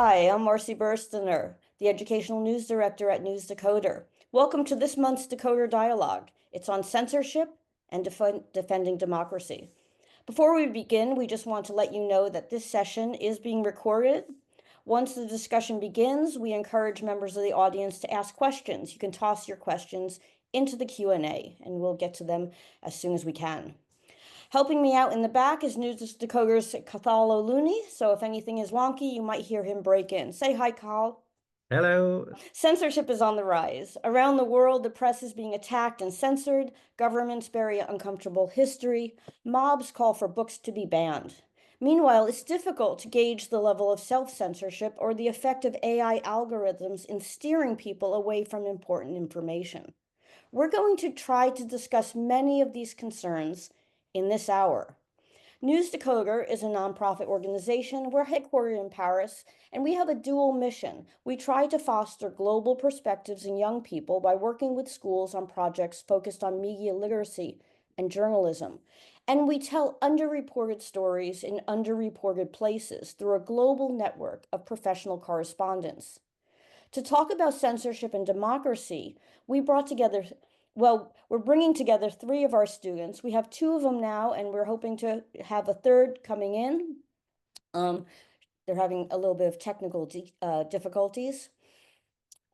Hi, I'm Marcy Burstiner, the Educational News Director at News Decoder. Welcome to this month's Decoder Dialogue. It's on censorship and defending democracy. Before we begin, we just want to let you know that this session is being recorded. Once the discussion begins, we encourage members of the audience to ask questions. You can toss your questions into the Q&A, and we'll get to them as soon as we can. Helping me out in the back is News Decoder's Cathalo Looney, so if anything is wonky, you might hear him break in. Say hi, Carl. Hello. Censorship is on the rise. Around the world, the press is being attacked and censored, governments bury uncomfortable history, mobs call for books to be banned. Meanwhile, it's difficult to gauge the level of self-censorship or the effect of AI algorithms in steering people away from important information. We're going to try to discuss many of these concerns in this hour. News Decoder is a nonprofit organization. We're headquartered in Paris, and we have a dual mission. We try to foster global perspectives in young people by working with schools on projects focused on media literacy and journalism. And we tell underreported stories in underreported places through a global network of professional correspondents. To talk about censorship and democracy, we brought together, we're bringing together three of our students. We have two of them now, and we're hoping to have a third coming in. They're having a little bit of technical difficulties.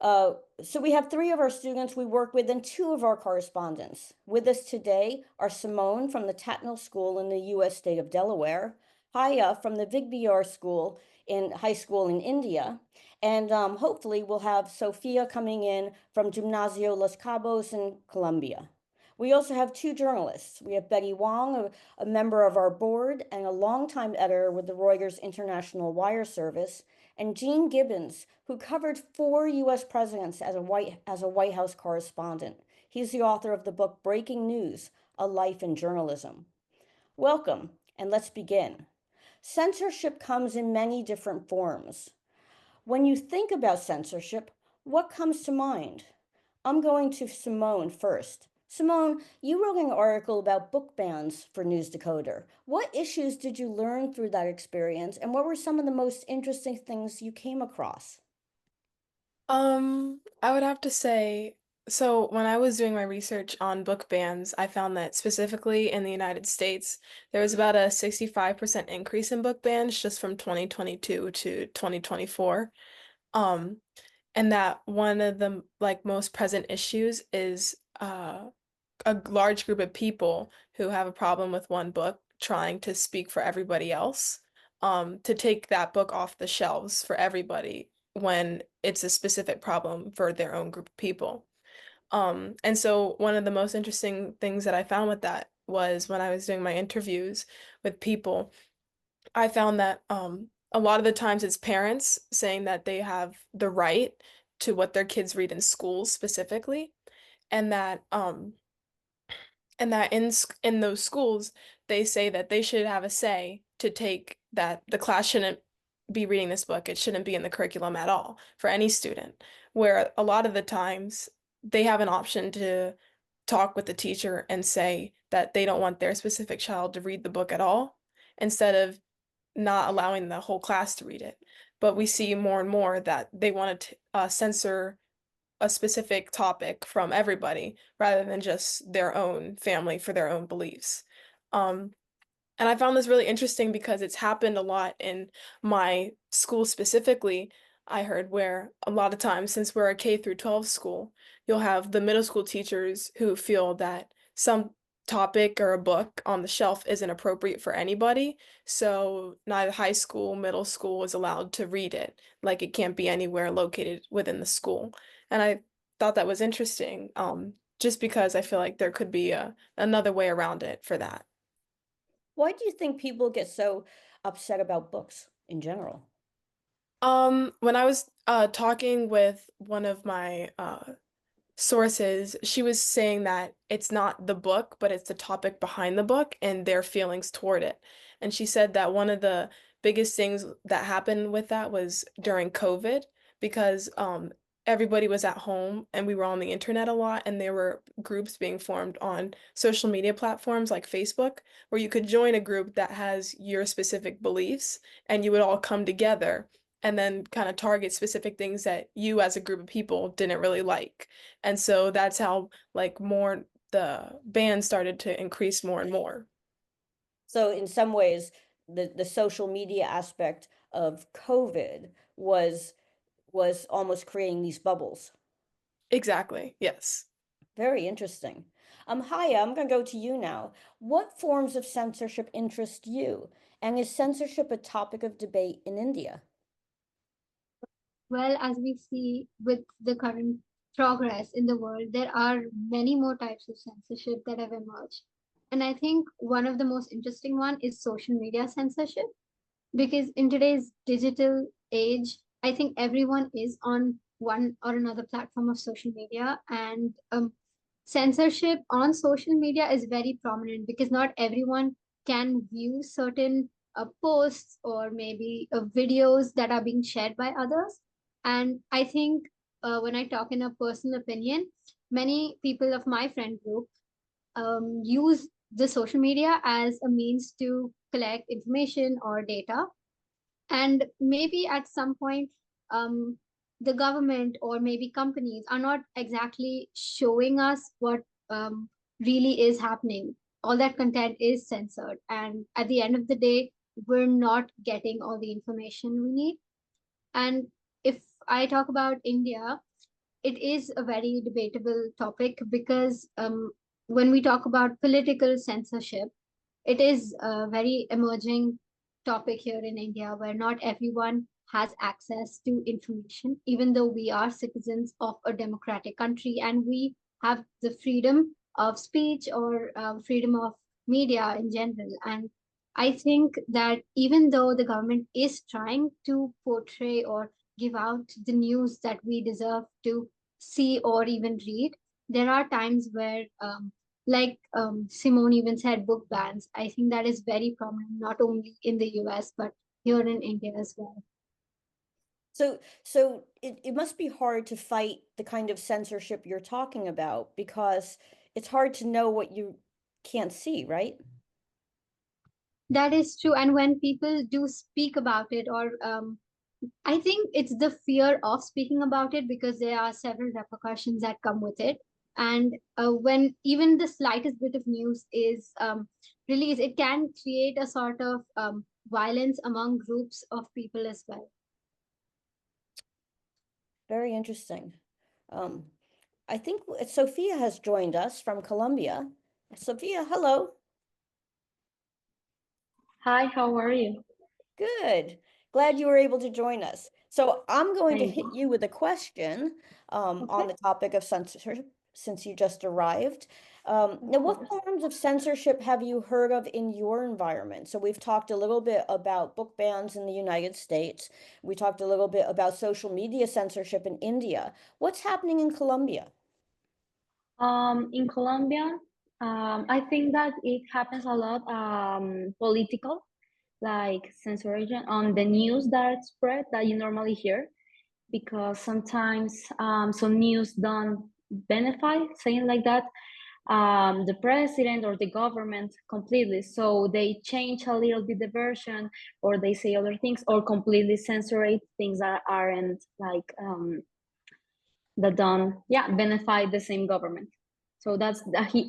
So we have three of our students we work with and two of our correspondents. With us today are Simone from the Tatnall School in the U.S. state of Delaware, Haya from the Vigbiar School in high school in India, and hopefully we'll have Sophia coming in from Gimnasio Los Cabos in Colombia. We also have two journalists. We have Betty Wong, a member of our board and a longtime editor with the Reuters International Wire Service, and Gene Gibbons, who covered 4 U.S. presidents as a White House correspondent. He's the author of the book Breaking News: A Life in Journalism. Welcome, and let's begin. Censorship comes in many different forms. When you think about censorship, what comes to mind? I'm going to Simone first. Simone, you wrote an article about book bans for News Decoder. What issues did you learn through that experience, and what were some of the most interesting things you came across? I would have to say, so when I was doing my research on book bans, I found that specifically in the United States, there was about a 65% increase in book bans just from 2022 to 2024. Um, and that one of the most present issues is a large group of people who have a problem with one book trying to speak for everybody else, to take that book off the shelves for everybody when it's a specific problem for their own group of people. And so one of the most interesting things that I found with that was when I was doing my interviews with people, I found that a lot of the times it's parents saying that they have the right to what their kids read in schools specifically, and that in those schools they say that they should have a say to take that the class shouldn't be reading this book. It shouldn't be in the curriculum at all for any student. Where a lot of the times they have an option to talk with the teacher and say that they don't want their specific child to read the book at all, instead of not allowing the whole class to read it. But we see more and more that they want to censor a specific topic from everybody rather than just their own family for their own beliefs. Um, and I found this really interesting because it's happened a lot in my school specifically. I heard where a lot of times, since we're a K through 12 school, you'll have the middle school teachers who feel that some topic or a book on the shelf isn't appropriate for anybody. So neither high school, middle school is allowed to read it. Like it can't be anywhere located within the school. And I thought that was interesting, just because I feel like there could be another way around it for that. Why do you think people get so upset about books in general? When I was talking with one of my sources, she was saying that it's not the book, but it's the topic behind the book and their feelings toward it. And she said that one of the biggest things that happened with that was during COVID, because everybody was at home and we were on the internet a lot, and there were groups being formed on social media platforms like Facebook, where you could join a group that has your specific beliefs and you would all come together and then kind of target specific things that you as a group of people didn't really like. And so that's how like more the bans started to increase more and more. So in some ways, the social media aspect of COVID was almost creating these bubbles. Exactly. Yes. Very interesting. Haya, I'm going to go to you now. What forms of censorship interest you? And is censorship a topic of debate in India? Well, as we see with the current progress in the world, there are many more types of censorship that have emerged. And I think one of the most interesting one is social media censorship, because in today's digital age, I think everyone is on one or another platform of social media, and censorship on social media is very prominent because not everyone can view certain posts or maybe videos that are being shared by others. And I think when I talk in a personal opinion, many people of my friend group use the social media as a means to collect information or data, and maybe at some point um, the government or maybe companies are not exactly showing us what really is happening. All that content is censored, and at the end of the day, we're not getting all the information we need. And if I talk about India, it is a very debatable topic because when we talk about political censorship, it is a very emerging topic here in India where not everyone has access to information, even though we are citizens of a democratic country and we have the freedom of speech or freedom of media in general. And I think that even though the government is trying to portray or give out the news that we deserve to see or even read, there are times where like Simone even said, book bans. I think that is very prominent, not only in the US, but here in India as well. So it must be hard to fight the kind of censorship you're talking about because it's hard to know what you can't see, right? That is true. And when people do speak about it, or I think it's the fear of speaking about it because there are several repercussions that come with it. And when even the slightest bit of news is released, it can create a sort of violence among groups of people as well. Very interesting. Um, I think Sophia has joined us from Colombia. Sophia, hello. Hi, how are you? Good. Glad you were able to join us. So I'm going to Thank hit you. you with a question on Okay, the topic of censorship since you just arrived. of Now, what course. forms of censorship have you heard of in your environment? So we've talked a little bit about book bans in the United States. We talked a little bit about social media censorship in India. What's happening in Colombia? In Colombia, I think that it happens a lot, political, like censorship on the news that spread that you normally hear, because sometimes some news don't benefit, saying like that, the president or the government completely. So they change a little bit the version, or they say other things, or completely censor things that aren't like that don't benefit the same government. So that's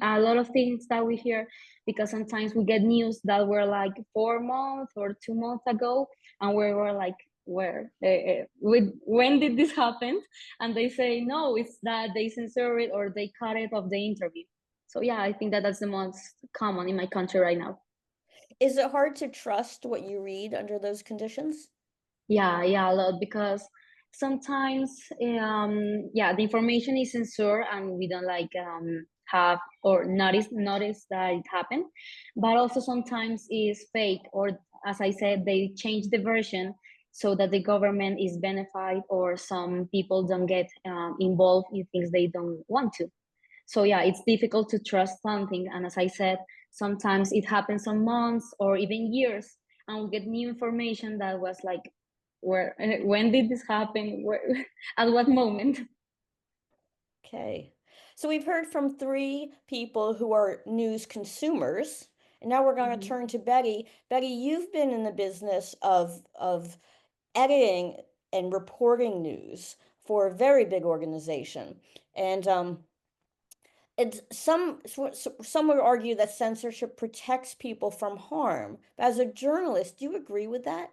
a lot of things that we hear, because sometimes we get news that were like 4 months or 2 months ago, and we were like, where when did this happen? And they say no, it's that they censor it or they cut it off the interview. So yeah, I think that that's the most common in my country right now. Is it hard to trust what you read under those conditions? Yeah, a lot, because sometimes the information is censored and we don't like have or notice that it happened. But also sometimes is fake, or as I said, they change the version so that the government is benefited or some people don't get involved in things they don't want to. So yeah, it's difficult to trust something, and as I said, sometimes it happens on months or even years, and we get new information that was like, where when did this happen, where, at what moment? Okay. So we've heard from three people who are news consumers, and now we're going to Mhm. turn to Betty. Betty, you've been in the business of editing and reporting news for a very big organization. And some would argue that censorship protects people from harm. But as a journalist, do you agree with that?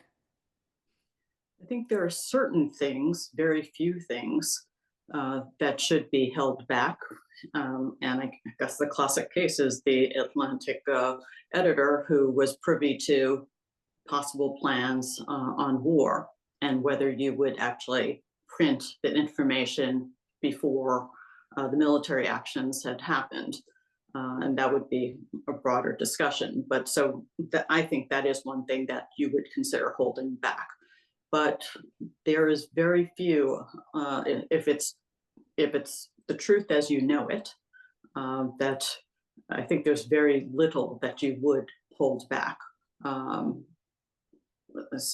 I think there are certain things, very few things, that should be held back. And I guess the classic case is the Atlantic editor who was privy to possible plans on war and whether you would actually print the information before the military actions had happened. And that would be a broader discussion. But so I think that is one thing that you would consider holding back. But there is very few, if it's the truth as you know it, that I think there's very little that you would hold back.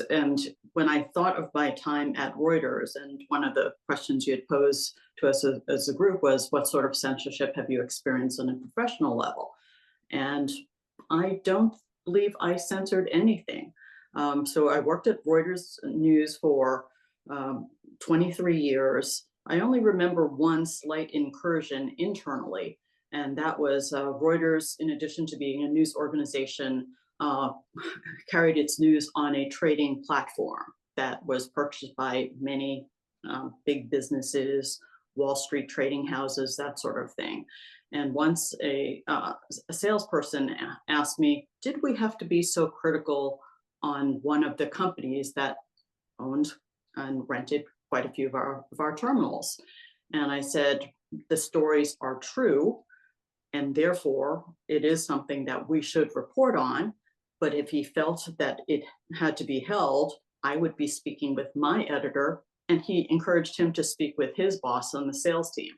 And when I thought of my time at Reuters, and one of the questions you had posed to us as a group was, what sort of censorship have you experienced on a professional level? And I don't believe I censored anything. So I worked at Reuters News for 23 years. I only remember one slight incursion internally, and that was Reuters, in addition to being a news organization, carried its news on a trading platform that was purchased by many big businesses, Wall Street trading houses, that sort of thing. And once a salesperson asked me, did we have to be so critical on one of the companies that owned and rented quite a few of our terminals? And I said, the stories are true, and therefore it is something that we should report on. But if he felt that it had to be held, I would be speaking with my editor, and he encouraged him to speak with his boss on the sales team.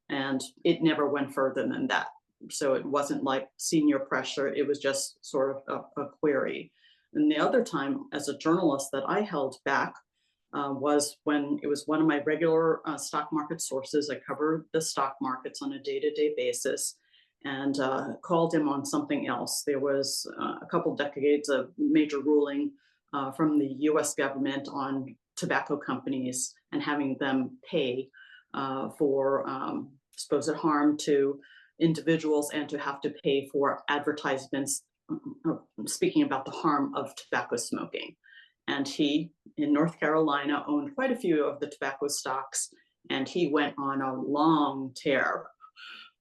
And it never went further than that. So it wasn't like senior pressure, it was just sort of a query. And the other time as a journalist that I held back was when it was one of my regular stock market sources. I covered the stock markets on a day-to-day basis, and called him on something else. There was a couple decades of major ruling from the US government on tobacco companies and having them pay for supposed harm to individuals and to have to pay for advertisements speaking about the harm of tobacco smoking. And he, in North Carolina, owned quite a few of the tobacco stocks, and he went on a long tear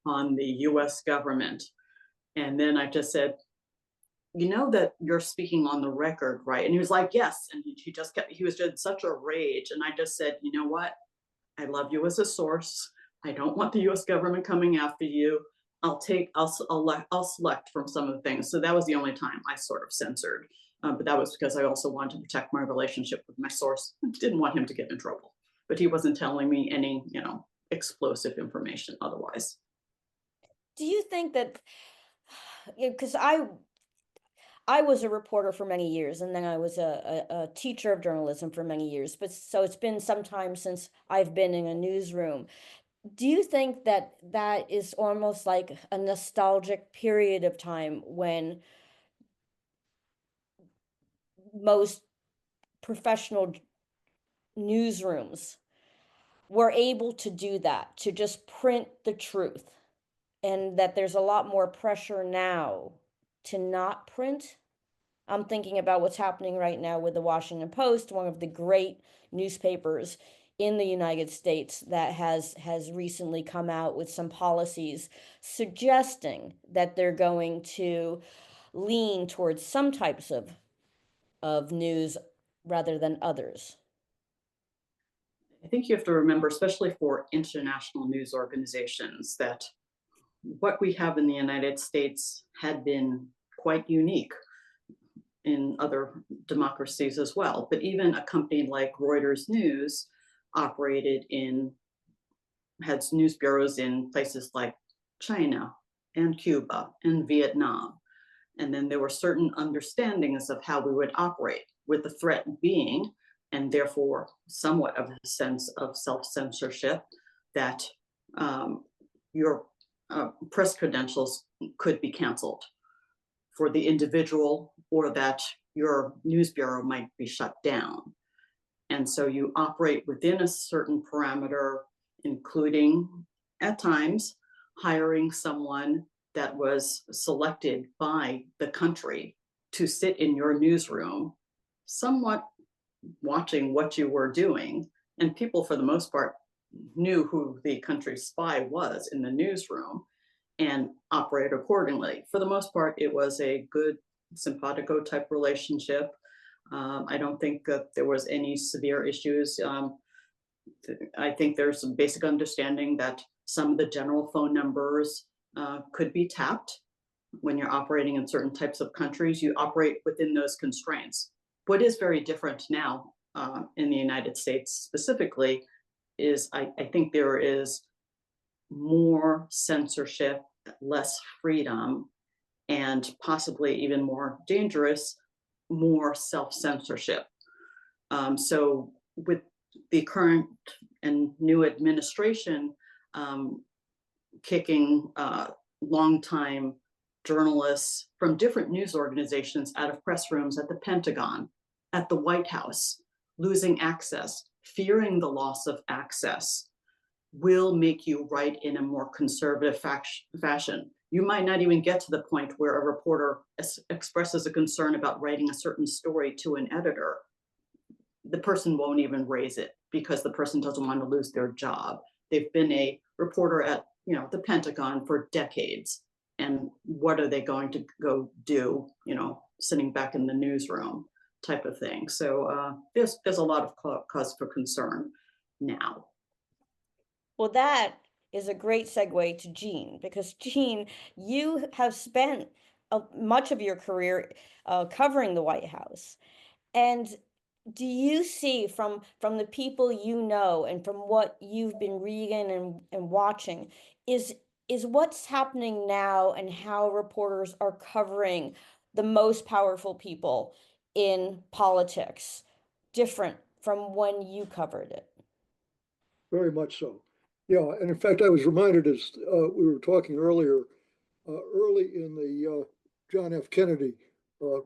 on the US government. And then I just said, you know that you're speaking on the record, right? And he was like, yes. And he just kept, he was in such a rage. And I just said, you know what? I love you as a source. I don't want the US government coming after you. I'll select from some of the things. So that was the only time I sort of censored. But that was because I also wanted to protect my relationship with my source. Didn't want him to get in trouble. But he wasn't telling me any, explosive information otherwise. Do you think that, because I was a reporter for many years, and then I was a teacher of journalism for many years, but so it's been some time since I've been in a newsroom. Do you think that that is almost like a nostalgic period of time when most professional newsrooms were able to do that, to just print the truth, and that there's a lot more pressure now to not print? I'm thinking about what's happening right now with the Washington Post, one of the great newspapers in the United States that has recently come out with some policies suggesting that they're going to lean towards some types of news rather than others. I think you have to remember, especially for international news organizations, that what we have in the United States had been quite unique in other democracies as well. But even a company like Reuters News had news bureaus in places like China and Cuba and Vietnam. And then there were certain understandings of how we would operate, with the threat being, and therefore somewhat of a sense of self-censorship, that your press credentials could be canceled for the individual, or that your news bureau might be shut down. And so you operate within a certain parameter, including at times hiring someone that was selected by the country to sit in your newsroom, somewhat watching what you were doing. And people, for the most part, knew who the country's spy was in the newsroom and operate accordingly. For the most part, it was a good simpatico type relationship. I don't think that there was any severe issues. I think there's some basic understanding that some of the general phone numbers could be tapped. When you're operating in certain types of countries, you operate within those constraints. What is very different now in the United States specifically is I think there is more censorship, less freedom, and possibly even more dangerous, more self-censorship. So with the current and new administration kicking longtime journalists from different news organizations out of press rooms at the Pentagon, at the White House, losing access, fearing the loss of access, will make you write in a more conservative fashion. You might not even get to the point where a reporter expresses a concern about writing a certain story to an editor. The person won't even raise it because the person doesn't want to lose their job. They've been a reporter at the Pentagon for decades. And what are they going to go do, sitting back in the newsroom type of thing. So there's a lot of cause for concern now. Well, that is a great segue to Gene, because Gene, you have spent much of your career covering the White House. And do you see from the people you know and from what you've been reading and watching, is what's happening now and how reporters are covering the most powerful people in politics different from when you covered it? Very much so. Yeah, and in fact, I was reminded as we were talking earlier, early in the John F. Kennedy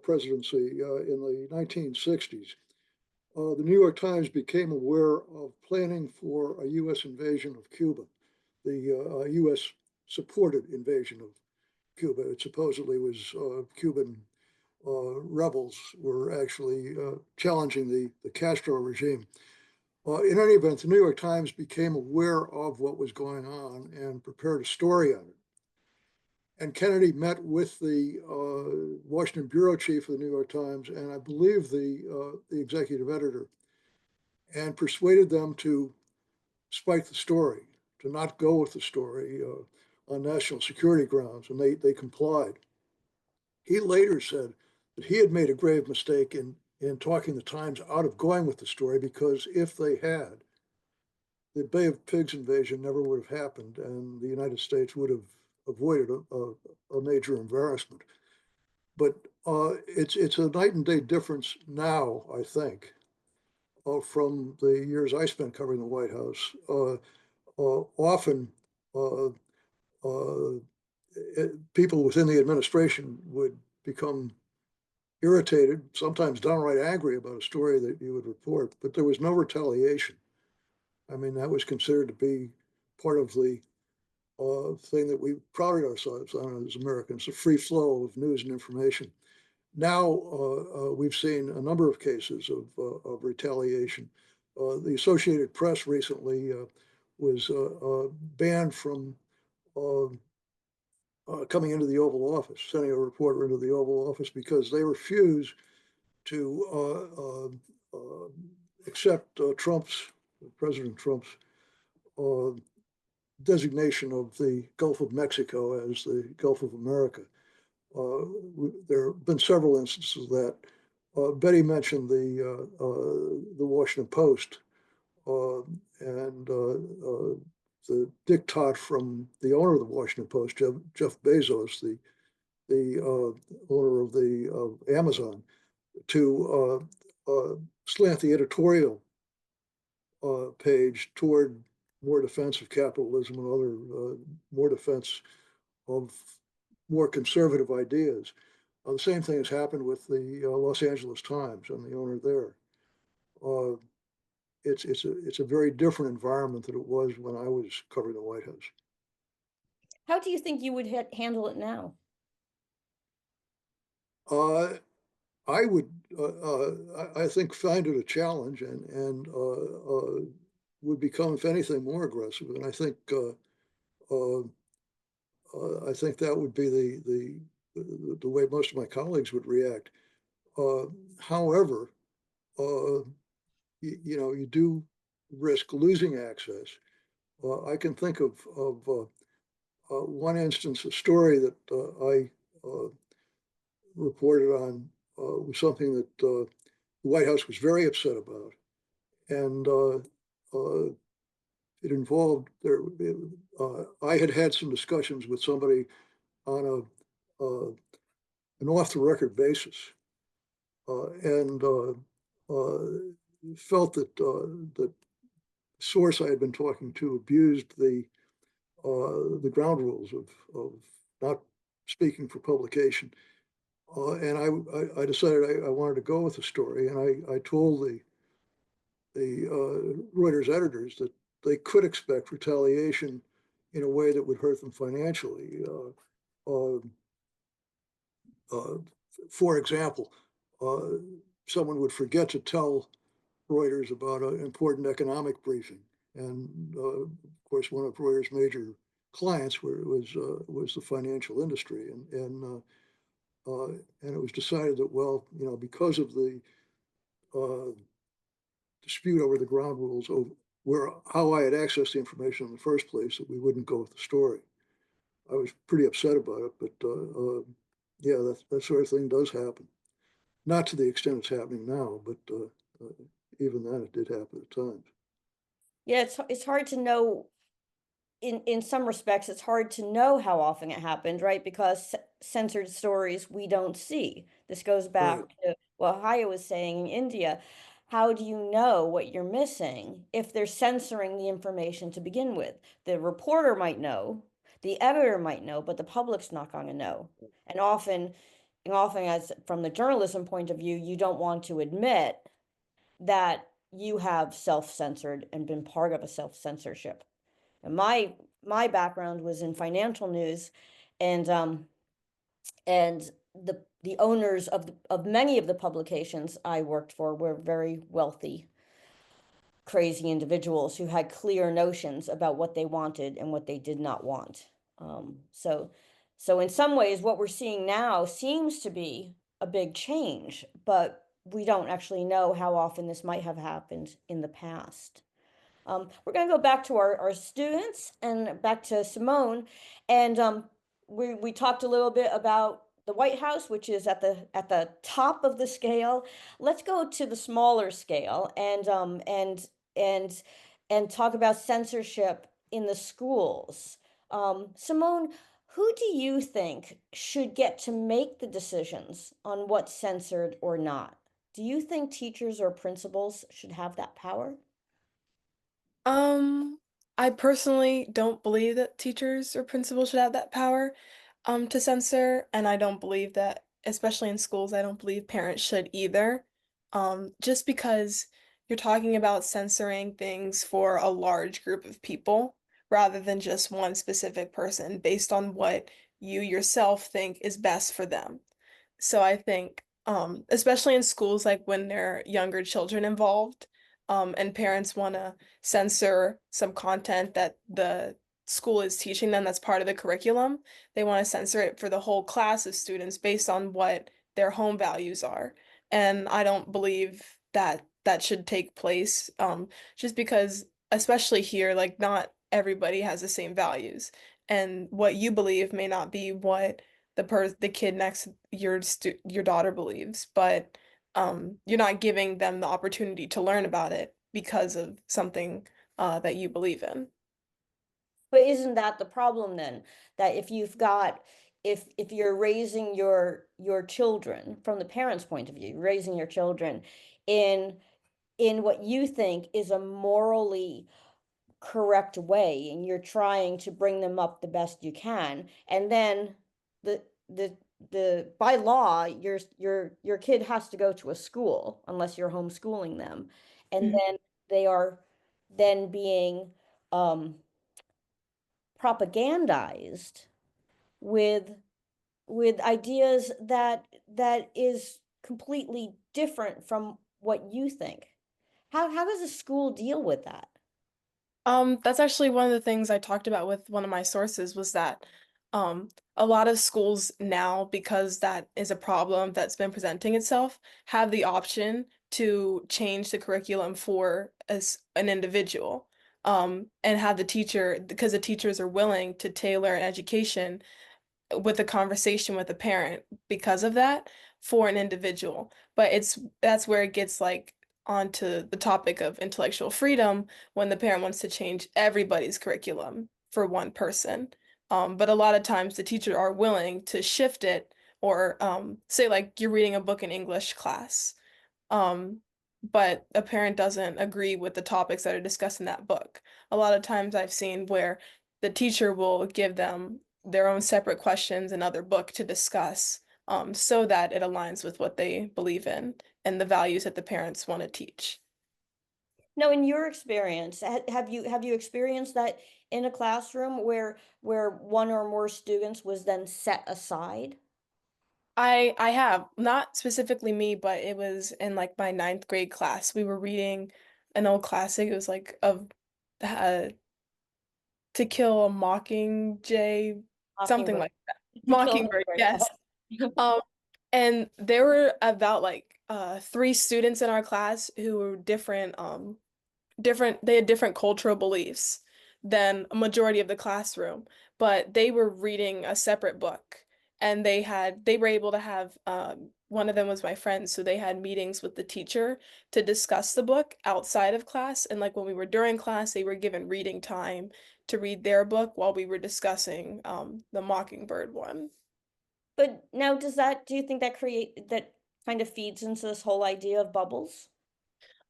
presidency in the 1960s, the New York Times became aware of planning for a U.S. invasion of Cuba, the U.S. supported invasion of Cuba. It supposedly was Cuban rebels were actually challenging the Castro regime. In any event, the New York Times became aware of what was going on and prepared a story on it. And Kennedy met with the Washington bureau chief of the New York Times, and I believe the executive editor, and persuaded them to spike the story, to not go with the story on national security grounds, and they complied. He later said that he had made a grave mistake in talking the Times out of going with the story, because if they had, the Bay of Pigs invasion never would have happened, and the United States would have avoided a major embarrassment. But it's a night and day difference now, I think, from the years I spent covering the White House. Often, people within the administration would become irritated, sometimes downright angry about a story that you would report, but there was no retaliation. I mean, that was considered to be part of the thing that we prided ourselves on as Americans, the free flow of news and information. Now we've seen a number of cases of retaliation. The Associated Press recently was banned from coming into the Oval Office, sending a reporter into the Oval Office, because they refused to accept President Trump's designation of the Gulf of Mexico as the Gulf of America. There have been several instances of that. Betty mentioned the Washington Post and the diktat from the owner of the Washington Post, Jeff Bezos, the owner of Amazon, to slant the editorial page toward more defense of capitalism and other more defense of more conservative ideas. The same thing has happened with the Los Angeles Times and the owner there. it's a very different environment than it was when I was covering the White House. How do you think you would handle it now? I would, I think, find it a challenge and would become, if anything, more aggressive. And I think that would be the way most of my colleagues would react. However, you do risk losing access. I can think of one instance, a story that I reported on was something that the White House was very upset about, and it involved I had had some discussions with somebody on an off-the-record basis, and felt that the source I had been talking to abused the ground rules of not speaking for publication. And I decided I wanted to go with the story, and I told the Reuters editors that they could expect retaliation in a way that would hurt them financially. For example, someone would forget to tell Reuters about an important economic briefing, and of course, one of Reuters' major clients was the financial industry, and it was decided that, well, because of the dispute over the ground rules of how I had accessed the information in the first place, that we wouldn't go with the story. I was pretty upset about it, but yeah, that sort of thing does happen. Not to the extent it's happening now, but even then it did happen at times. Yeah, it's hard to know. In some respects, it's hard to know how often it happened, right? Because censored stories we don't see. This goes back to what Haya was saying in India. How do you know what you're missing if they're censoring the information to begin with? The reporter might know, the editor might know, but the public's not going to know. And often, as from the journalism point of view, you don't want to admit that you have self-censored and been part of a self-censorship. And my background was in financial news, and the owners of many of the publications I worked for were very wealthy, crazy individuals who had clear notions about what they wanted and what they did not want. So in some ways, what we're seeing now seems to be a big change, but we don't actually know how often this might have happened in the past. We're going to go back to our students and back to Simone. And we talked a little bit about the White House, which is at the top of the scale. Let's go to the smaller scale and talk about censorship in the schools. Simone, who do you think should get to make the decisions on what's censored or not? Do you think teachers or principals should have that power? I personally don't believe that teachers or principals should have that power, to censor, and I don't believe that, especially in schools, I don't believe parents should either. Just because you're talking about censoring things for a large group of people rather than just one specific person based on what you yourself think is best for them. So I think, especially in schools, like when there are younger children involved, and parents want to censor some content that the school is teaching them that's part of the curriculum, they want to censor it for the whole class of students based on what their home values are. And I don't believe that that should take place, just because, especially here, like not everybody has the same values. And what you believe may not be what the kid next your daughter believes, but you're not giving them the opportunity to learn about it because of something that you believe in. But isn't that the problem then? That if you're raising your children from the parents' point of view, raising your children in what you think is a morally correct way, and you're trying to bring them up the best you can, and then the the by law your kid has to go to a school unless you're homeschooling them, and then they are then being propagandized with ideas that is completely different from what you think. How does a school deal with that? That's actually one of the things I talked about with one of my sources was that a lot of schools now, because that is a problem that's been presenting itself, have the option to change the curriculum for as an individual. And have the teacher, because the teachers are willing to tailor an education with a conversation with a parent because of that for an individual. But that's where it gets like onto the topic of intellectual freedom when the parent wants to change everybody's curriculum for one person. But a lot of times the teachers are willing to shift it or say like you're reading a book in English class. Um, but a parent doesn't agree with the topics that are discussed in that book. A lot of times I've seen where the teacher will give them their own separate questions, another book to discuss, so that it aligns with what they believe in and the values that the parents want to teach. Now, in your experience, have you experienced that in a classroom where one or more students was then set aside? I have, not specifically me, but it was in like my ninth grade class. We were reading an old classic. It was like of uh, To Kill a Mockingjay, something Mockingbird. like that. To Kill a Mockingbird, yes. Mockingbird. Um, and there were about like three students in our class who were different, they had different cultural beliefs than a majority of the classroom, but they were reading a separate book and they were able to have one of them was my friend, so they had meetings with the teacher to discuss the book outside of class. And like when we were during class, they were given reading time to read their book while we were discussing the Mockingbird one. But now, do you think that kind of feeds into this whole idea of bubbles?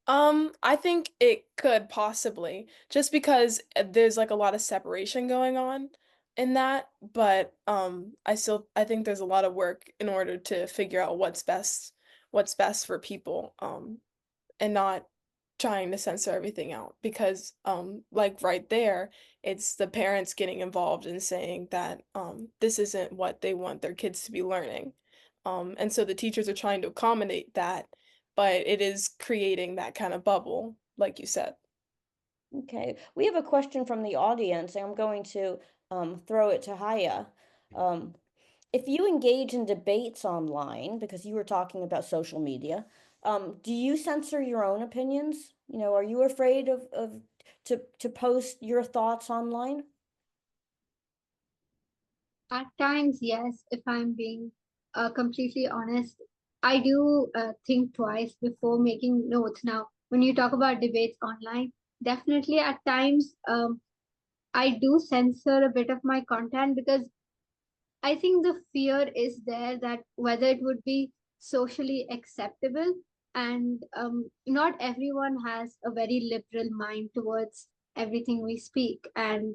I think it could possibly, just because there's like a lot of separation going on in that, but I think there's a lot of work in order to figure out what's best for people, and not trying to censor everything out because like right there, it's the parents getting involved and saying that this isn't what they want their kids to be learning. And so the teachers are trying to accommodate that, but it is creating that kind of bubble, like you said. Okay, we have a question from the audience, and I'm going to throw it to Haya. Um, if you engage in debates online, because you were talking about social media, do you censor your own opinions? You know, are you afraid of to post your thoughts online? At times, yes, if I'm being completely honest, I do think twice before making notes. Now, when you talk about debates online, definitely at times I do censor a bit of my content because I think the fear is there that whether it would be socially acceptable, and not everyone has a very liberal mind towards everything we speak, and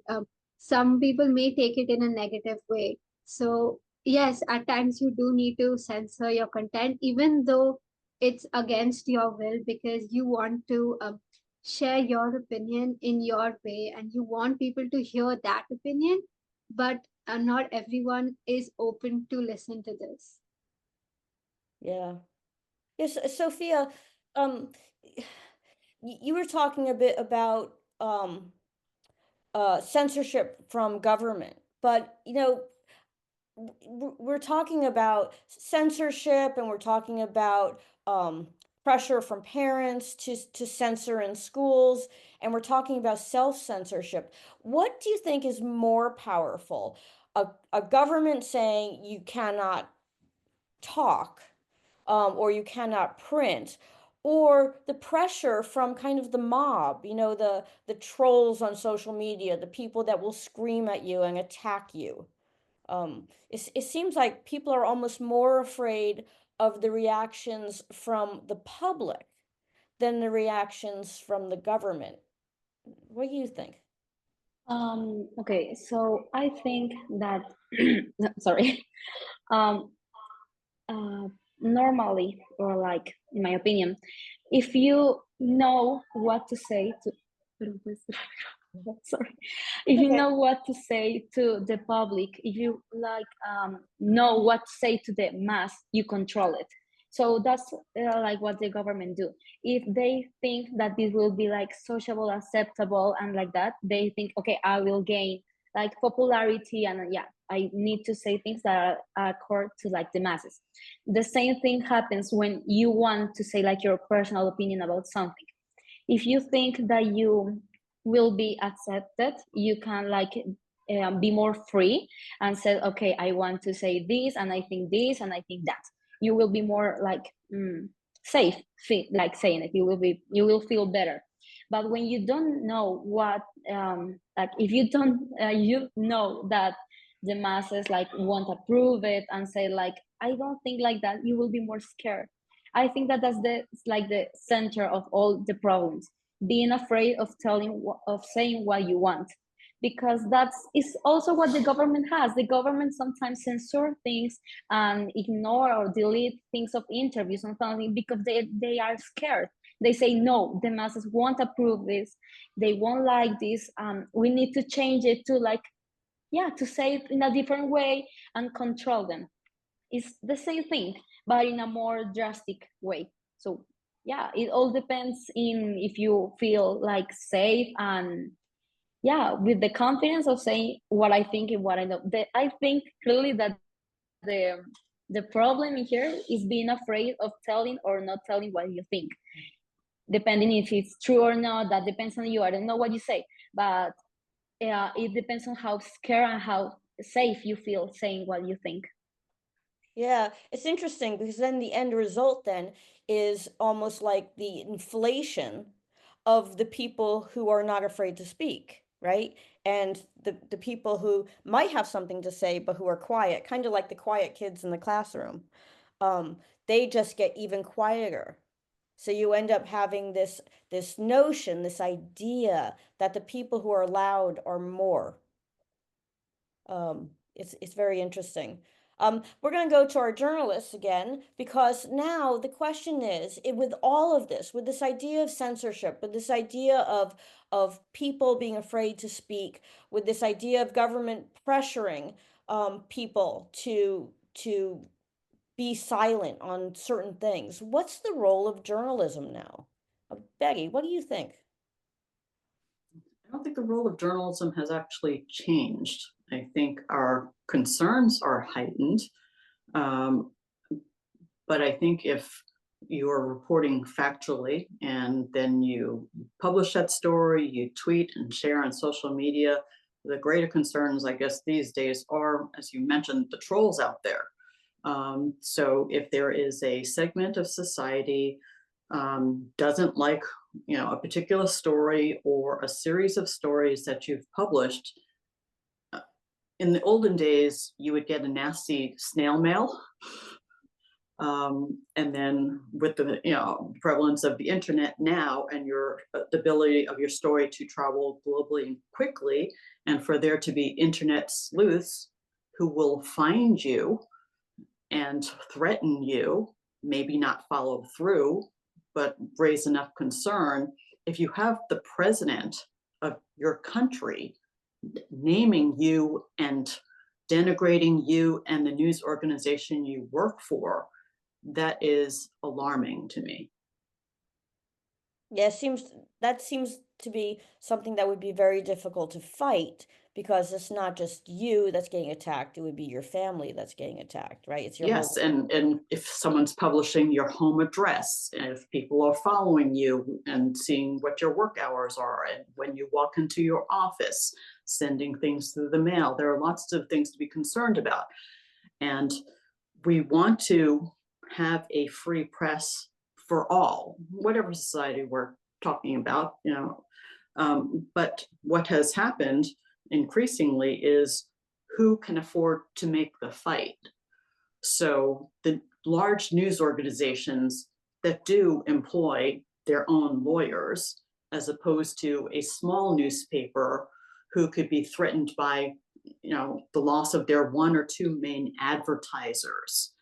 some people may take it in a negative way. So, yes, at times you do need to censor your content, even though it's against your will, because you want to share your opinion in your way and you want people to hear that opinion, but not everyone is open to listen to this. Yeah. Yes, Sophia, um, you were talking a bit about censorship from government, but you know, we're talking about censorship and we're talking about pressure from parents to censor in schools, and we're talking about self-censorship. What do you think is more powerful? A government saying you cannot talk, or you cannot print, or the pressure from kind of the mob, you know, the trolls on social media, the people that will scream at you and attack you. It seems like people are almost more afraid of the reactions from the public than the reactions from the government. What do you think? Okay, so I think that sorry. Um, uh, normally, or like, in my opinion, if you know what to say to, sorry, if you Okay. know what to say to the public, if you like know what to say to the mass, you control it. So that's like what the government do. If they think that this will be like sociable, acceptable, and like that, they think, okay, I will gain like popularity, and yeah, I need to say things that are accord to like the masses. The same thing happens when you want to say like your personal opinion about something. If you think that you will be accepted, you can like be more free and say, okay, I want to say this, and I think this, and I think that. You will be more like safe, like saying it. You will feel better. But when you don't know what, like if you don't, you know that the masses like won't approve it and say like, I don't think like that, you will be more scared. I think that that's the like the center of all the problems, being afraid of saying what you want, because that's is also what the government has. The government sometimes censor things and ignore or delete things of interviews and something because they are scared. They say no, the masses won't approve this, they won't like this, we need to change it to like, yeah, to say it in a different way and control them. It's the same thing but in a more drastic way. So yeah, it all depends in if you feel like safe and yeah, with the confidence of saying what I think and what I know. I think clearly that the problem here is being afraid of telling or not telling what you think, depending if it's true or not. That depends on you. I don't know what you say, but it depends on how scared and how safe you feel saying what you think. Yeah, it's interesting because then the end result then is almost like the inflation of the people who are not afraid to speak, right? And the people who might have something to say but who are quiet, kind of like the quiet kids in the classroom. They just get even quieter. So you end up having this notion, this idea that the people who are loud are more. It's very interesting. We're going to go to our journalists again, because now the question is, with all of this, with this idea of censorship, with this idea of people being afraid to speak, with this idea of government pressuring people to be silent on certain things, what's the role of journalism now? Becky, what do you think? I don't think the role of journalism has actually changed. I think our concerns are heightened. But I think if you're reporting factually and then you publish that story, you tweet and share on social media, the greater concerns, I guess, these days are, as you mentioned, the trolls out there. So if there is a segment of society doesn't like, a particular story or a series of stories that you've published, in the olden days, you would get a nasty snail mail. And then with the prevalence of the internet now and the ability of your story to travel globally and quickly, and for there to be internet sleuths who will find you and threaten you, maybe not follow through, but raise enough concern. If you have the president of your country naming you and denigrating you and the news organization you work for, that is alarming to me. Yeah, that seems to be something that would be very difficult to fight, because it's not just you that's getting attacked, it would be your family that's getting attacked, right? It's your Yes, whole. and if someone's publishing your home address, and if people are following you and seeing what your work hours are, and when you walk into your office, sending things through the mail, there are lots of things to be concerned about. And we want to have a free press for all, whatever society we're talking about, but what has happened increasingly is who can afford to make the fight. So the large news organizations that do employ their own lawyers, as opposed to a small newspaper who could be threatened by the loss of their one or two main advertisers.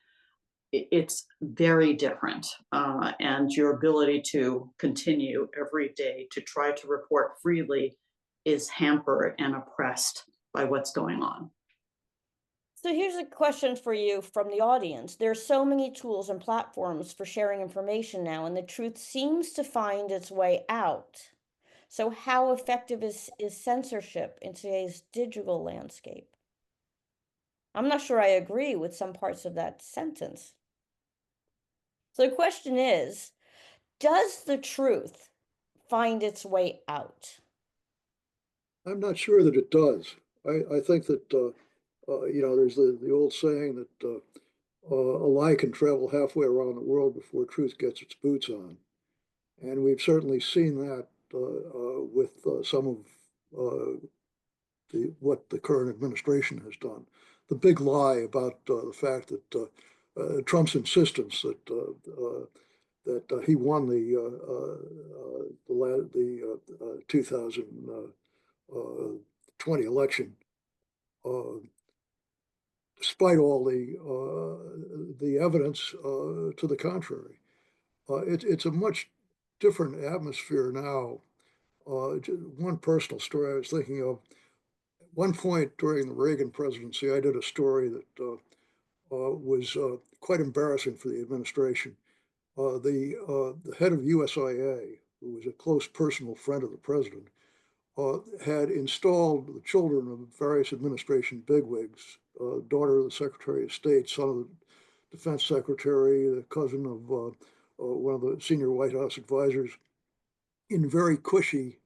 it's very different. And your ability to continue every day to try to report freely is hampered and oppressed by what's going on. So here's a question for you from the audience. There's so many tools and platforms for sharing information now, and the truth seems to find its way out. So how effective is censorship in today's digital landscape? I'm not sure I agree with some parts of that sentence. So the question is, does the truth find its way out? I'm not sure that it does. I think that, there's the old saying that a lie can travel halfway around the world before truth gets its boots on. And we've certainly seen that with some of what the current administration has done. The big lie about the fact that Trump's insistence that he won the 2020 election, despite all the evidence to the contrary. It's a much different atmosphere now. One personal story I was thinking of. At one point during the Reagan presidency, I did a story that was quite embarrassing for the administration. The head of USIA, who was a close personal friend of the president, had installed the children of various administration bigwigs, daughter of the Secretary of State, son of the Defense Secretary, the cousin of one of the senior White House advisors, in very cushy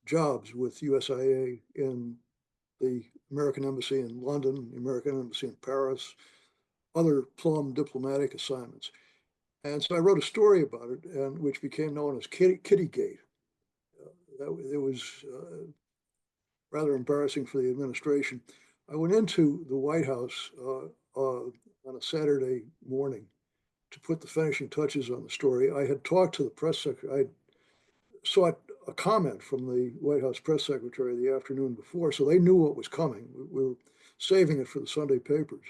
jobs with USIA in the American Embassy in London, the American Embassy in Paris, other plum diplomatic assignments. And so I wrote a story about it, and which became known as Kittygate. It was rather embarrassing for the administration. I went into the White House on a Saturday morning to put the finishing touches on the story. I had talked to the press secretary. I sought a comment from the White House press secretary the afternoon before, so they knew what was coming. We were saving it for the Sunday papers.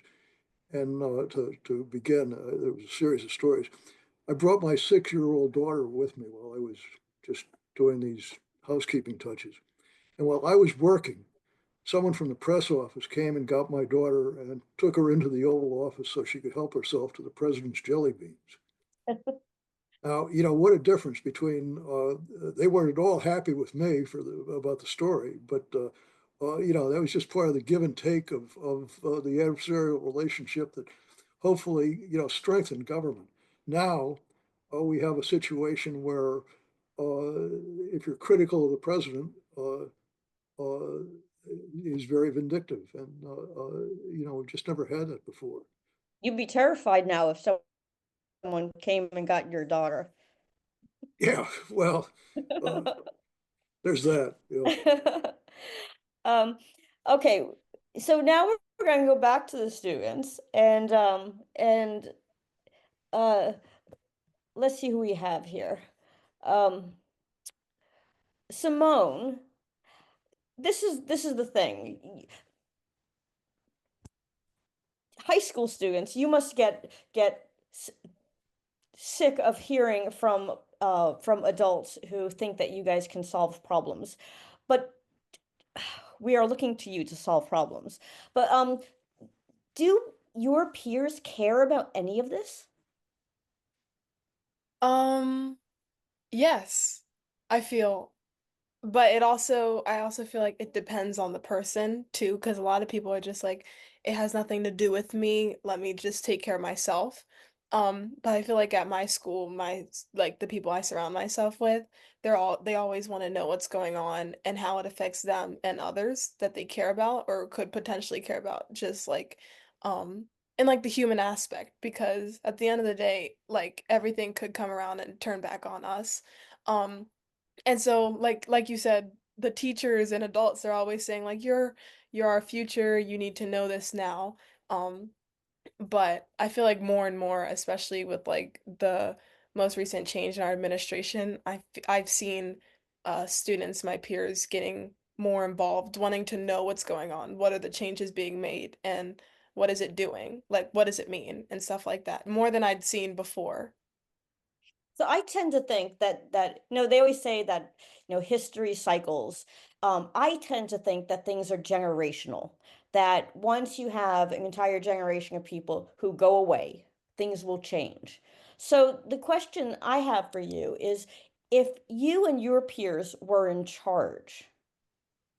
And to begin, there was a series of stories. I brought my 6-year-old daughter with me while I was just doing these housekeeping touches. And while I was working, someone from the press office came and got my daughter and took her into the Oval Office so she could help herself to the president's jelly beans. Now, what a difference between, they weren't at all happy with me about the story, but, that was just part of the give and take of the adversarial relationship that hopefully, strengthened government. Now, we have a situation where if you're critical of the president, he's very vindictive. And, we've just never had that before. You'd be terrified now if someone came and got your daughter. Yeah, well, there's that. Okay, so now we're going to go back to the students and let's see who we have here. Simone, this is the thing. High school students, you must get sick of hearing from adults who think that you guys can solve problems, but we are looking to you to solve problems. But do your peers care about any of this? Yes, I feel, but I also feel like it depends on the person too, because a lot of people are just like, it has nothing to do with me. Let me just take care of myself. But I feel like at my school, like the people I surround myself with, they always want to know what's going on and how it affects them and others that they care about or could potentially care about, just like, in like the human aspect, because at the end of the day, like everything could come around and turn back on us. Um, and so like you said, the teachers and adults are always saying like you're our future, you need to know this now. Um, but I feel like more and more, especially with like the most recent change in our administration, I've seen students, my peers, getting more involved, wanting to know what's going on, what are the changes being made, and what is it doing? Like, what does it mean? And stuff like that, more than I'd seen before. So I tend to think that they always say that history cycles. I tend to think that things are generational. That once you have an entire generation of people who go away, things will change. So the question I have for you is, if you and your peers were in charge,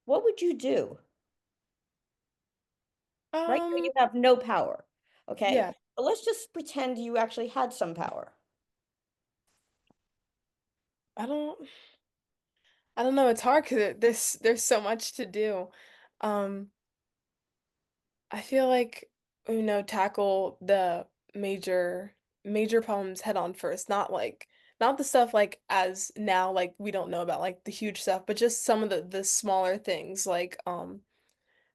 what would you do? Right now Um, you have no power. Okay, yeah, but let's just pretend you actually had some power. I don't I don't know, it's hard because there's so much to do. Um, I feel like, tackle the major problems head on first, not the stuff like as now, like we don't know about like the huge stuff, but just some of the smaller things, like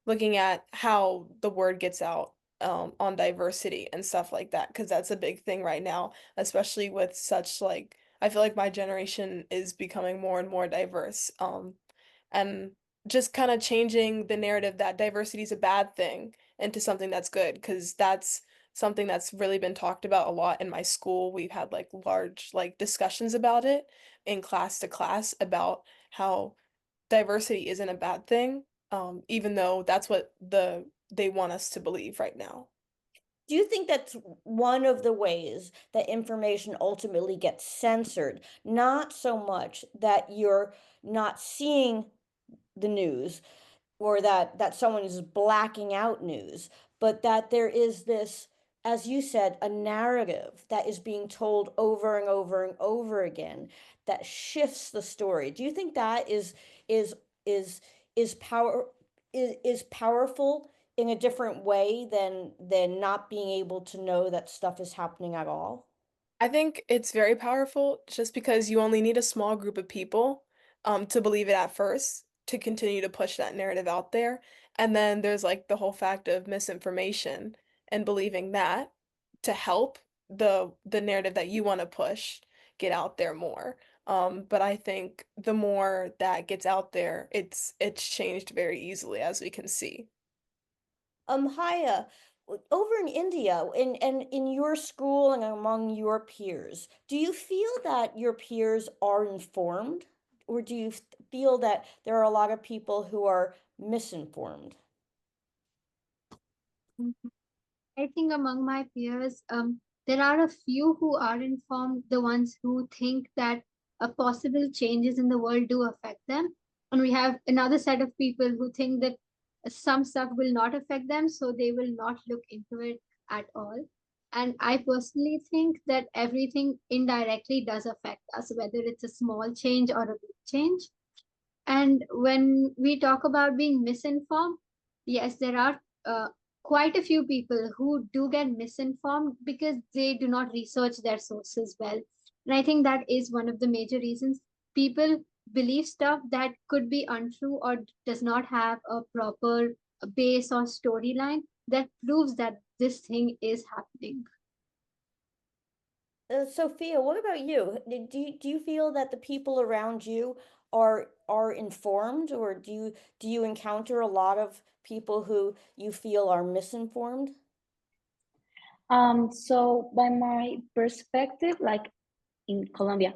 looking at how the word gets out on diversity and stuff like that, because that's a big thing right now, especially with such like I feel like my generation is becoming more and more diverse. And just kind of changing the narrative that diversity is a bad thing into something that's good, because that's something that's really been talked about a lot in my school. We've had like large like discussions about it in class to class about how diversity isn't a bad thing, even though that's what they want us to believe right now. Do you think that's one of the ways that information ultimately gets censored? Not so much that you're not seeing the news, or that someone is blacking out news, but that there is this, as you said, a narrative that is being told over and over and over again that shifts the story. Do you think that is is is power is powerful in a different way than not being able to know that stuff is happening at all? I think it's very powerful just because you only need a small group of people to believe it at first to continue to push that narrative out there. And then there's like the whole fact of misinformation and believing that to help the narrative that you want to push get out there more. But I think the more that gets out there, it's changed very easily, as we can see. Haya, over in India, and in your school and among your peers, do you feel that your peers are informed, or do you feel that there are a lot of people who are misinformed? I think among my peers, there are a few who are informed, the ones who think that possible changes in the world do affect them. And we have another set of people who think that some stuff will not affect them, so they will not look into it at all. And I personally think that everything indirectly does affect us, whether it's a small change or a big change. And when we talk about being misinformed, yes, there are quite a few people who do get misinformed because they do not research their sources well. And I think that is one of the major reasons people believe stuff that could be untrue or does not have a proper base or storyline that proves that this thing is happening. Sophia, what about you? Do you feel that the people around you are informed, or do you encounter a lot of people who you feel are misinformed? So by my perspective, like in Colombia,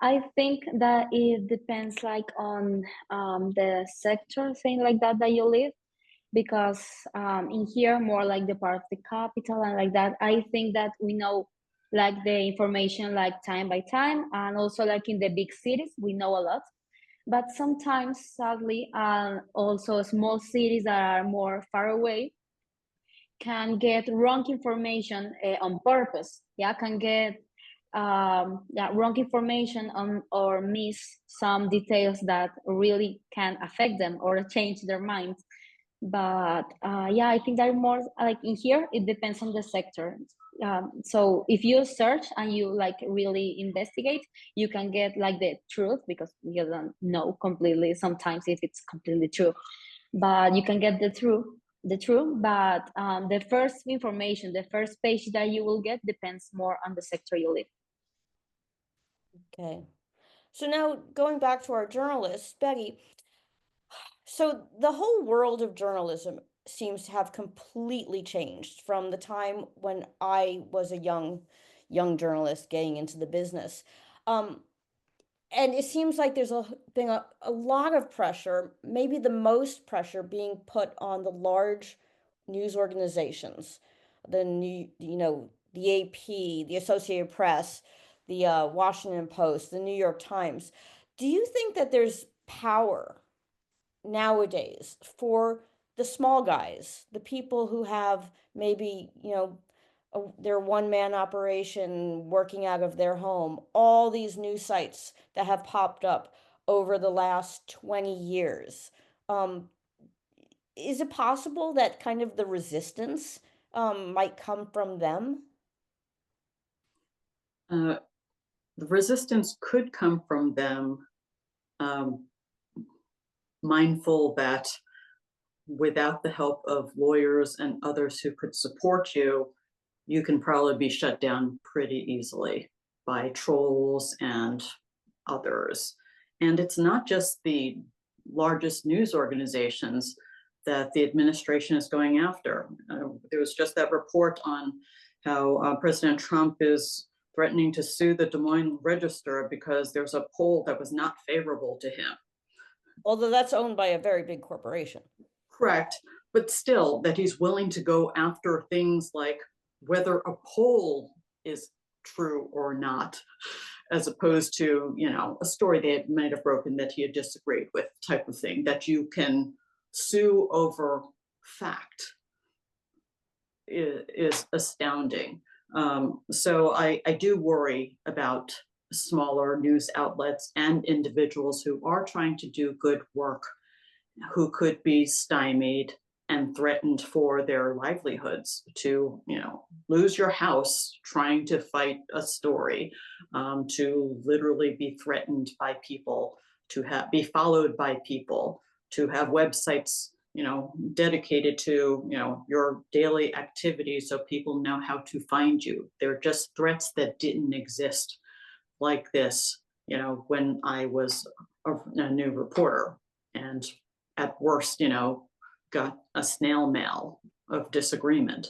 I think that it depends like on the sector thing like that that you live, because in here more like the part of the capital and like that, I think that we know like the information like time by time, and also like in the big cities we know a lot. But sometimes sadly also small cities that are more far away can get wrong information on purpose. Yeah, can get yeah, wrong information on or miss some details that really can affect them or change their minds. But yeah, I think that more like in here it depends on the sector. So if you search and you like really investigate, you can get like the truth, because you don't know completely sometimes if it's completely true, but you can get the truth. But the first information, the first page that you will get depends more on the sector you live. Okay. So now going back to our journalists, Betty, so the whole world of journalism seems to have completely changed from the time when I was a young journalist getting into the business. And it seems like there's been a lot of pressure, maybe the most pressure being put on the large news organizations, the AP, the Associated Press, the Washington Post, the New York Times. Do you think that there's power nowadays for the small guys, the people who have maybe, their one-man operation working out of their home, all these new sites that have popped up over the last 20 years? Um, is it possible that kind of the resistance might come from them? The resistance could come from them, mindful that without the help of lawyers and others who could support you, you can probably be shut down pretty easily by trolls and others. And it's not just the largest news organizations that the administration is going after. There was just that report on how President Trump is threatening to sue the Des Moines Register because there's a poll that was not favorable to him. Although that's owned by a very big corporation. Correct, but still that he's willing to go after things like whether a poll is true or not, as opposed to, a story they might have broken that he had disagreed with, type of thing, that you can sue over fact is astounding. So I do worry about smaller news outlets and individuals who are trying to do good work, who could be stymied and threatened for their livelihoods, to lose your house trying to fight a story, to literally be threatened by people, to be followed by people, to have websites dedicated to your daily activities so people know how to find you. They're just threats that didn't exist like this when I was a new reporter, and at worst got a snail mail of disagreement.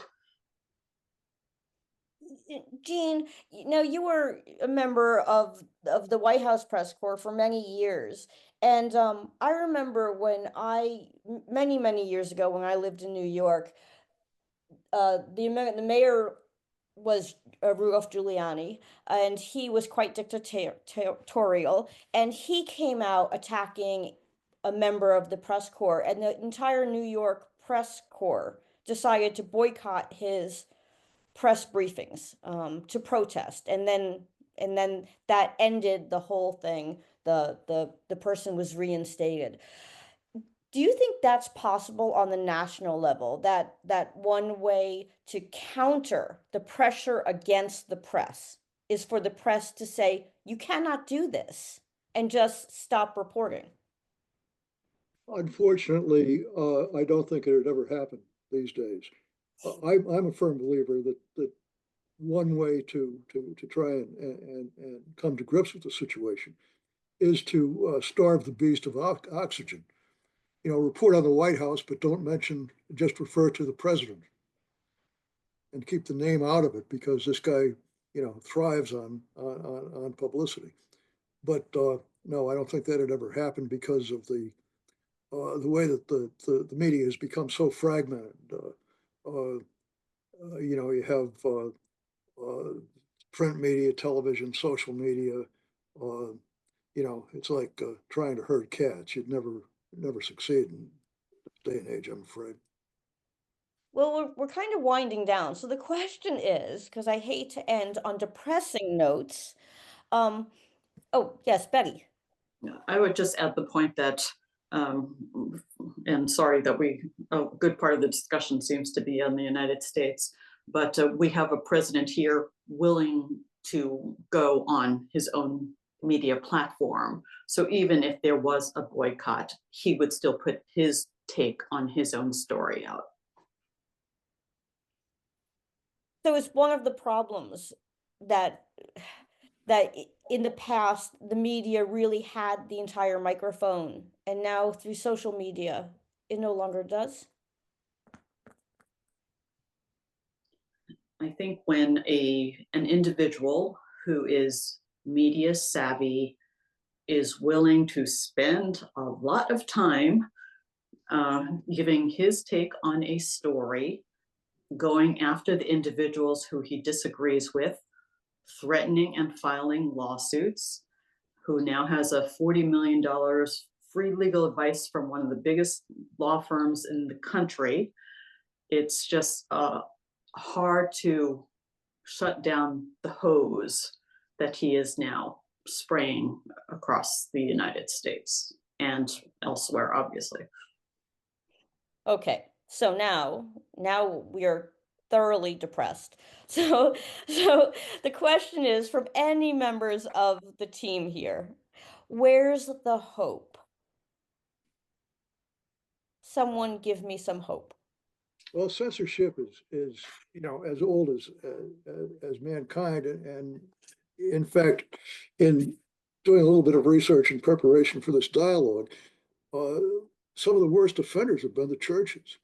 Gene, you were a member of the White House press corps for many years. And I remember when many years ago, when I lived in New York, the mayor was Rudolph Giuliani, and he was quite dictatorial, and he came out attacking a member of the press corps, and the entire New York press corps decided to boycott his press briefings to protest, and then that ended the whole thing. The person was reinstated. Do you think that's possible on the national level, that one way to counter the pressure against the press is for the press to say, you cannot do this, and just stop reporting? Unfortunately, I don't think it would ever happen these days. I'm a firm believer that one way to try and come to grips with the situation is to starve the beast of oxygen. Report on the White House, but don't just refer to the president, and keep the name out of it, because this guy, thrives on publicity. But no, I don't think that would ever happen because of the way that the media has become so fragmented. You have print media, television, social media. It's like trying to herd cats. You'd never succeed in this day and age, I'm afraid. Well, we're kind of winding down. So the question is, because I hate to end on depressing notes. Oh, yes, Betty. I would just add the point that, and sorry that a good part of the discussion seems to be on the United States, but we have a president here willing to go on his own media platform. So even if there was a boycott, he would still put his take on his own story out. So it's one of the problems that in the past the media really had the entire microphone, and now through social media it no longer does. I think when an individual who is media savvy is willing to spend a lot of time giving his take on a story, going after the individuals who he disagrees with, threatening and filing lawsuits, who now has a $40 million free legal advice from one of the biggest law firms in the country. It's just hard to shut down the hose that he is now spraying across the United States and elsewhere, obviously. Okay, so now we are thoroughly depressed. So the question is from any members of the team here, where's the hope? Someone give me some hope. Well, censorship is as old as mankind, and in fact, in doing a little bit of research in preparation for this dialogue, some of the worst offenders have been the churches.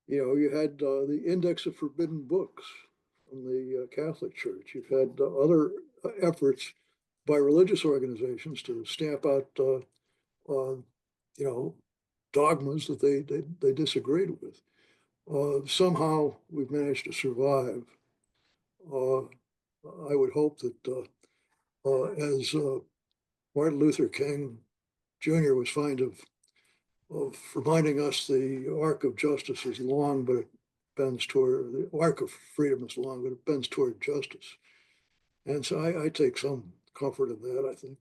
You had the Index of Forbidden Books from the Catholic Church. You've had other efforts by religious organizations to stamp out, dogmas that they disagreed with. Somehow we've managed to survive. I would hope that as Martin Luther King Jr. was fond of reminding us, the arc of justice is long, but it bends toward, the arc of freedom is long, but it bends toward justice. And so I take some comfort in that, I think.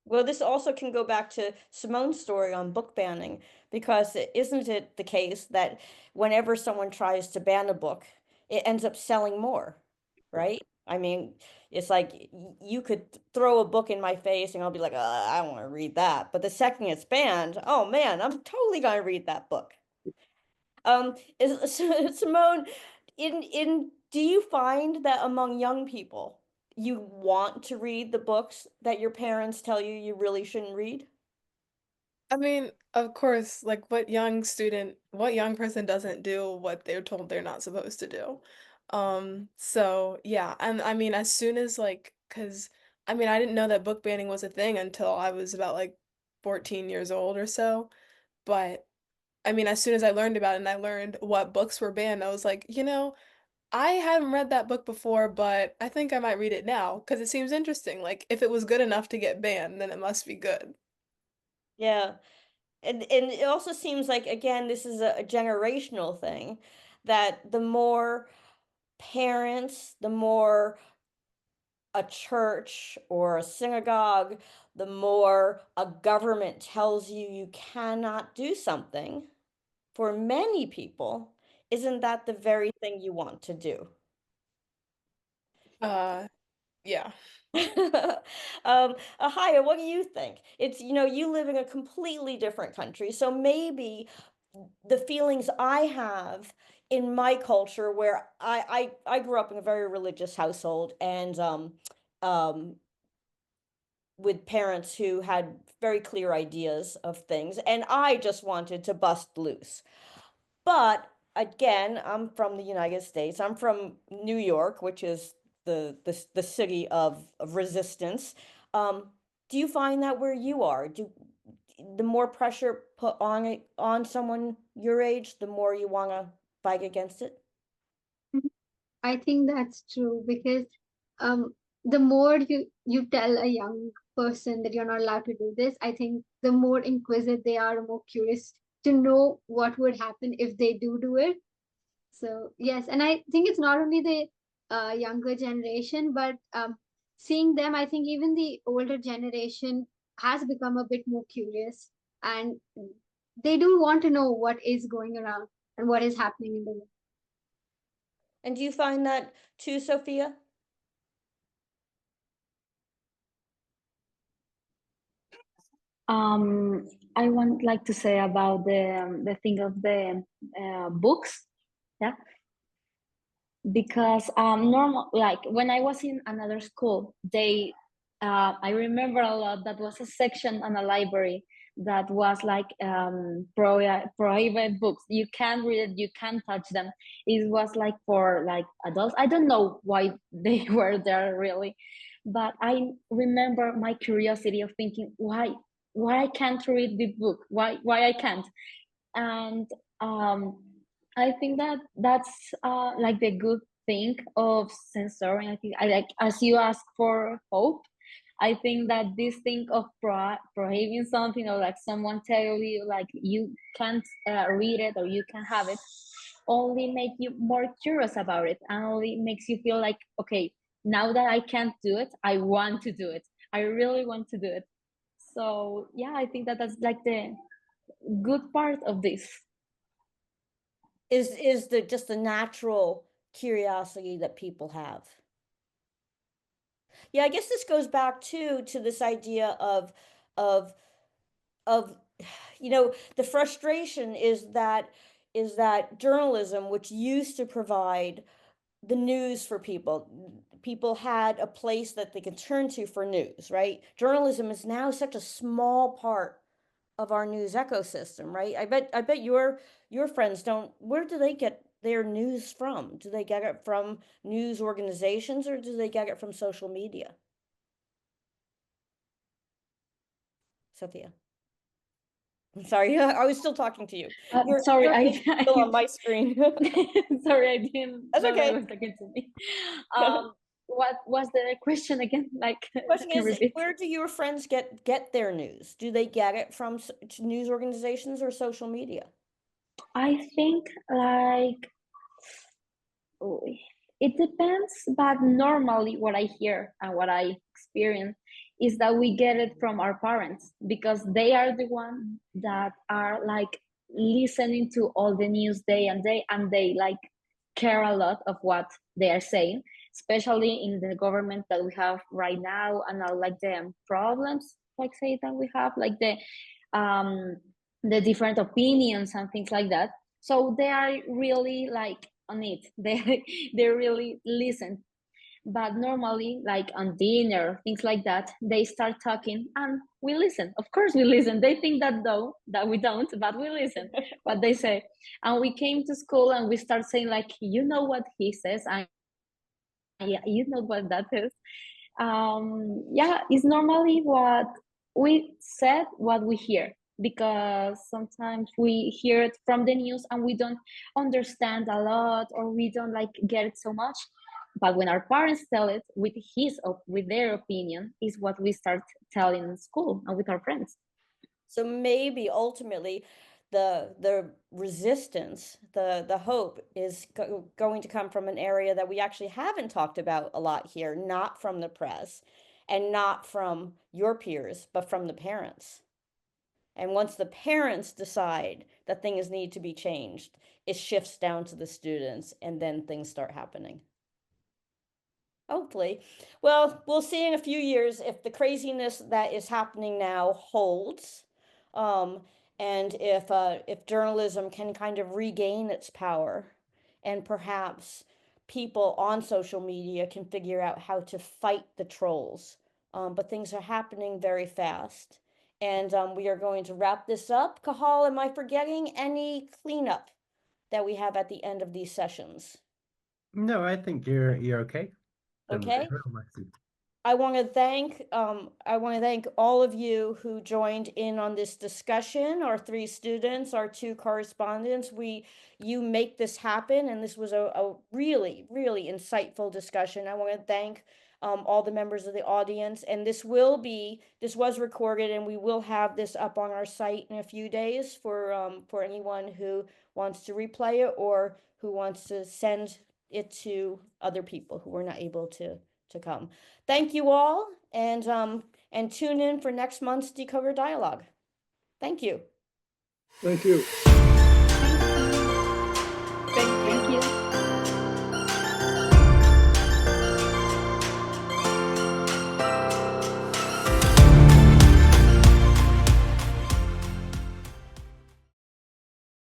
Well, this also can go back to Simone's story on book banning, because isn't it the case that whenever someone tries to ban a book, it ends up selling more, right? I mean, it's like you could throw a book in my face and I'll be like, I don't want to read that. But the second it's banned, oh man, I'm totally going to read that book. Simone, do you find that among young people, you want to read the books that your parents tell you you really shouldn't read? I mean, of course, like what young person doesn't do what they're told they're not supposed to do? So yeah, and I mean, as soon as cause I mean, I didn't know that book banning was a thing until I was about like 14 years old or so. But I mean, as soon as I learned about it and I learned what books were banned, I was like, I hadn't read that book before, but I think I might read it now because it seems interesting. Like, if it was good enough to get banned, then it must be good. Yeah. And it also seems like, again, this is a generational thing, that the more parents, the more a church or a synagogue, the more a government tells you you cannot do something, for many people, isn't that the very thing you want to do? Yeah. Ahaya, what do you think? It's, you live in a completely different country, so maybe the feelings I have in my culture, where I grew up in a very religious household, and um, with parents who had very clear ideas of things, and I just wanted to bust loose. But again, I'm from the United States. I'm from New York, which is the city of resistance. Do you find that where you are, the more pressure put on someone your age, the more you want to fight against it? I think that's true because um, the more you tell a young person that you're not allowed to do this, I think the more inquisitive they are, the more curious to know what would happen if they do it. So yes, and I think it's not only the younger generation, but seeing them, I think even the older generation has become a bit more curious, and they do want to know what is going around and what is happening in the world. And do you find that too, Sophia? I want like to say about the thing of the books, yeah, because normal like when I was in another school, I remember a lot that was a section on a library that was like prohibited books. You can't read it, you can't touch them. It was like for like adults. I don't know why they were there really, but I remember my curiosity of thinking why I can't read the book, why I can't. And I think that that's like the good thing of censoring. I think I like, as you ask for hope, I think that this thing of prohibiting something, or like someone tell you like you can't read it or you can have it, only make you more curious about it, and only makes you feel like, okay, now that I can't do it, I want to do it. I really want to do it. So yeah, I think that that's like the good part of this. Is the just the natural curiosity that people have. Yeah, I guess this goes back to this idea of of of you know, the frustration is that journalism, which used to provide the news for people had a place that they could turn to for news, right? Journalism is now such a small part of our news ecosystem, right? I bet your friends don't. Where do they get their news from? Do they get it from news organizations, or do they get it from social media? Sophia. I'm sorry, I was still talking to you. Sorry, Your face is still on my screen. sorry, I didn't That's know that okay. was talking to me. What was the question again? Like, Question can you is, repeat? where do your friends get their news? Do they get it from news organizations or social media? I think like it depends, but normally what I hear and what I experience is that we get it from our parents, because they are the ones that are like listening to all the news day and day, and they like care a lot of what they are saying, especially in the government that we have right now, and all like the problems, like say that we have, like the different opinions and things like that. So they are really like on it. They really listen. But normally, like on dinner, things like that, they start talking and we listen. Of course we listen. They think that though that we don't, but we listen what they say. And we came to school and we start saying like, you know what he says, and yeah, you know what that is. Yeah, it's normally what we said, what we hear, because sometimes we hear it from the news and we don't understand a lot, or we don't like get it so much. But when our parents tell it with their opinion, is what we start telling in school and with our friends. So maybe ultimately the resistance, the hope is going to come from an area that we actually haven't talked about a lot here, not from the press and not from your peers, but from the parents. And once the parents decide that things need to be changed, it shifts down to the students, and then things start happening. Hopefully. Well, we'll see in a few years if the craziness that is happening now holds, and if journalism can kind of regain its power, and perhaps people on social media can figure out how to fight the trolls. But things are happening very fast. And we are going to wrap this up. Kahal, am I forgetting any cleanup that we have at the end of these sessions? No, I think you're okay. Okay. I want to thank all of you who joined in on this discussion, our 3 students, our 2 correspondents. You make this happen, and this was a really, really insightful discussion. I want to thank all the members of the audience, and this was recorded, and we will have this up on our site in a few days for anyone who wants to replay it or who wants to send it to other people who were not able to come. Thank you all, and tune in for next month's Decoder Dialogue. Thank you. Thank you.